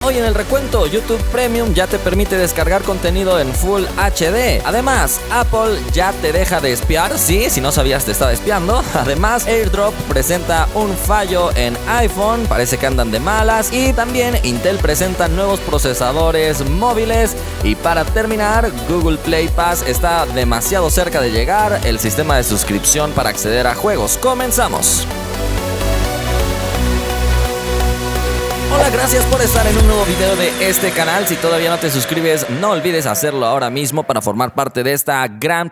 Hoy en el recuento, YouTube Premium ya te permite descargar contenido en Full HD. Además, Apple ya te deja de espiar, sí, si no sabías te estaba espiando. Además, AirDrop presenta un fallo en iPhone, parece que andan de malas. Y también Intel presenta nuevos procesadores móviles. Y para terminar, Google Play Pass está demasiado cerca de llegar, el sistema de suscripción para acceder a juegos. Comenzamos. Hola, gracias por estar en un nuevo video de este canal. Si todavía no te suscribes, no olvides hacerlo ahora mismo para formar parte de esta gran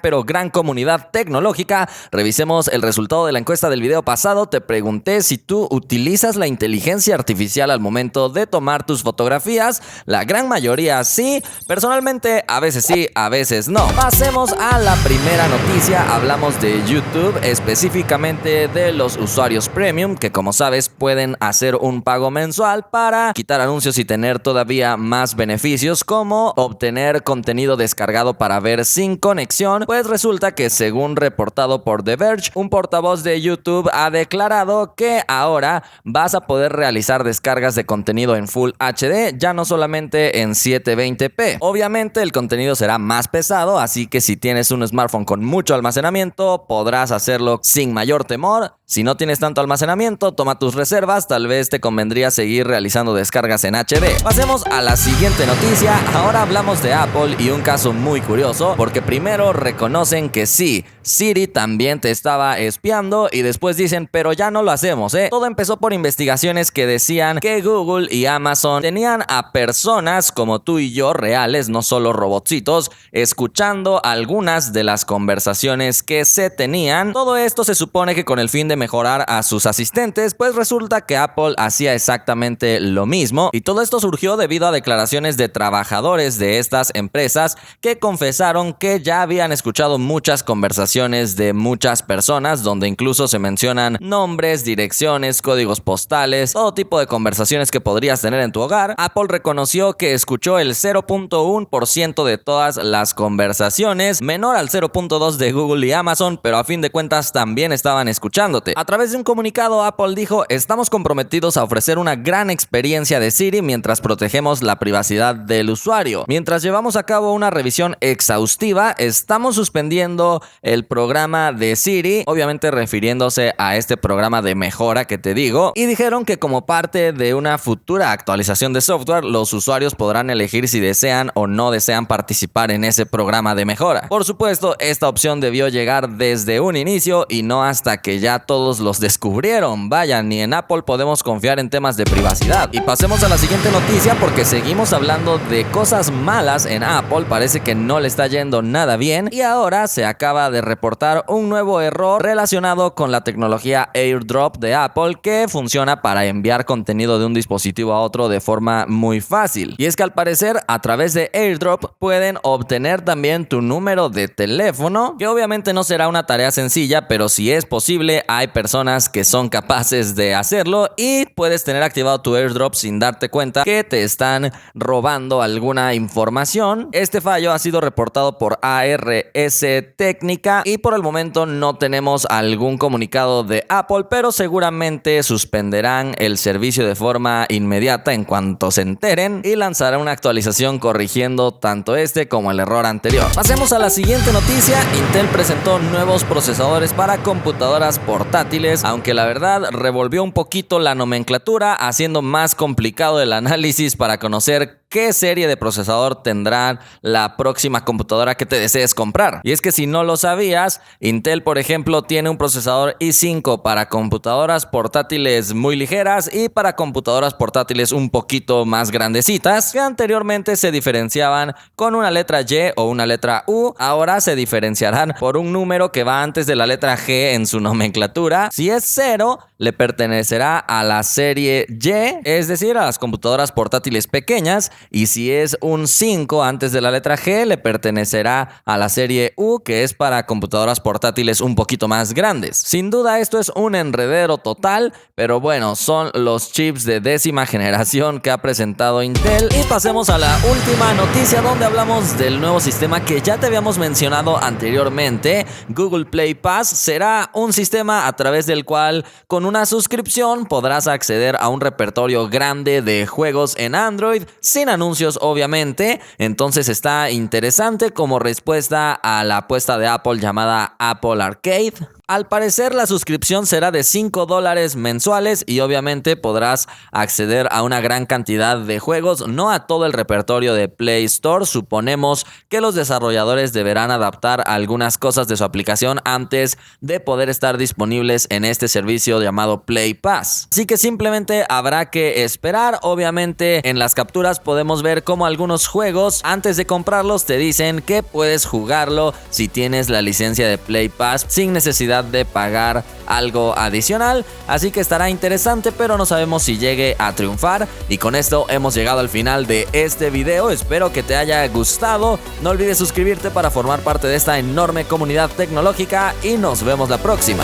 comunidad tecnológica. Revisemos el resultado de la encuesta del video pasado. Te pregunté si tú utilizas la inteligencia artificial al momento de tomar tus fotografías. La gran mayoría sí. Personalmente, a veces sí, a veces no. Pasemos a la primera noticia. Hablamos de YouTube, específicamente de los usuarios premium, que como sabes pueden hacer un pago mensual para quitar anuncios y tener todavía más beneficios, como obtener contenido descargado para ver sin conexión. Pues resulta que, según reportado por The Verge, un portavoz de YouTube ha declarado que ahora vas a poder realizar descargas de contenido en Full HD, ya no solamente en 720p. Obviamente el contenido será más pesado, así que si tienes un smartphone con mucho almacenamiento, podrás hacerlo sin mayor temor. Si no tienes tanto almacenamiento, toma tus reservas, tal vez te convendría seguir realizando descargas en HD. Pasemos a la siguiente noticia. Ahora hablamos de Apple y un caso muy curioso, porque primero reconocen que sí, Siri también te estaba espiando, y después dicen, pero ya no lo hacemos, Todo empezó por investigaciones que decían que Google y Amazon tenían a personas como tú y yo, reales, no solo robotcitos, escuchando algunas de las conversaciones que se tenían. Todo esto se supone que con el fin de mejorar a sus asistentes, pues resulta que Apple hacía exactamente lo mismo, y todo esto surgió debido a declaraciones de trabajadores de estas empresas que confesaron que ya habían escuchado muchas conversaciones de muchas personas, donde incluso se mencionan nombres, direcciones, códigos postales, todo tipo de conversaciones que podrías tener en tu hogar. Apple reconoció que escuchó el 0.1% de todas las conversaciones, menor al 0.2% de Google y Amazon, pero a fin de cuentas también estaban escuchándote. A través de un comunicado, Apple dijo: estamos comprometidos a ofrecer una gran experiencia de Siri mientras protegemos la privacidad del usuario. Mientras llevamos a cabo una revisión exhaustiva, estamos suspendiendo el programa de Siri, obviamente refiriéndose a este programa de mejora que te digo, y dijeron que como parte de una futura actualización de software, los usuarios podrán elegir si desean o no desean participar en ese programa de mejora. Por supuesto, esta opción debió llegar desde un inicio y no hasta que ya todos los descubrieron. Vaya, ni en Apple podemos confiar en temas de privacidad. Y pasemos a la siguiente noticia, porque seguimos hablando de cosas malas en Apple. Parece que no le está yendo nada bien, y ahora se acaba de reportar un nuevo error relacionado con la tecnología AirDrop de Apple, que funciona para enviar contenido de un dispositivo a otro de forma muy fácil. Y es que al parecer, a través de AirDrop pueden obtener también tu número de teléfono, que obviamente no será una tarea sencilla, pero si es posible, hay personas que son capaces de hacerlo, y puedes tener activado tu AirDrop sin darte cuenta que te están robando alguna información. Este fallo ha sido reportado por ARS Técnica, y por el momento no tenemos algún comunicado de Apple, pero seguramente suspenderán el servicio de forma inmediata en cuanto se enteren, y lanzará una actualización corrigiendo tanto este como el error anterior. Pasemos a la siguiente noticia. Intel presentó nuevos procesadores para computadoras portátiles, aunque la verdad revolvió un poquito la nomenclatura, haciendo más complicado el análisis para conocer qué serie de procesador tendrá la próxima computadora que te desees comprar. Y es que si no lo sabías, Intel, por ejemplo, tiene un procesador i5 para computadoras portátiles muy ligeras y para computadoras portátiles un poquito más grandecitas, que anteriormente se diferenciaban con una letra Y o una letra U. Ahora se diferenciarán por un número que va antes de la letra G en su nomenclatura. Si es 0, le pertenecerá a la serie Y, es decir, a las computadoras portátiles pequeñas, y si es un 5 antes de la letra G, le pertenecerá a la serie U, que es para computadoras portátiles un poquito más grandes. Sin duda esto es un enredero total, pero bueno, son los chips de 10ª generación que ha presentado Intel. Y pasemos a la última noticia, donde hablamos del nuevo sistema que ya te habíamos mencionado anteriormente. Google Play Pass será un sistema a través del cual con una suscripción podrás acceder a un repertorio grande de juegos en Android, sin anuncios obviamente. Entonces está interesante como respuesta a la apuesta de Apple llamada Apple Arcade. Al parecer la suscripción será de $5 mensuales y obviamente podrás acceder a una gran cantidad de juegos, no a todo el repertorio de Play Store. Suponemos que los desarrolladores deberán adaptar algunas cosas de su aplicación antes de poder estar disponibles en este servicio llamado Play Pass. Así que simplemente habrá que esperar. Obviamente en las capturas podemos ver cómo algunos juegos antes de comprarlos te dicen que puedes jugarlo si tienes la licencia de Play Pass sin necesidad de pagar algo adicional, así que estará interesante, pero no sabemos si llegue a triunfar. Y con esto hemos llegado al final de este video. Espero que te haya gustado. No olvides suscribirte para formar parte de esta enorme comunidad tecnológica y nos vemos la próxima.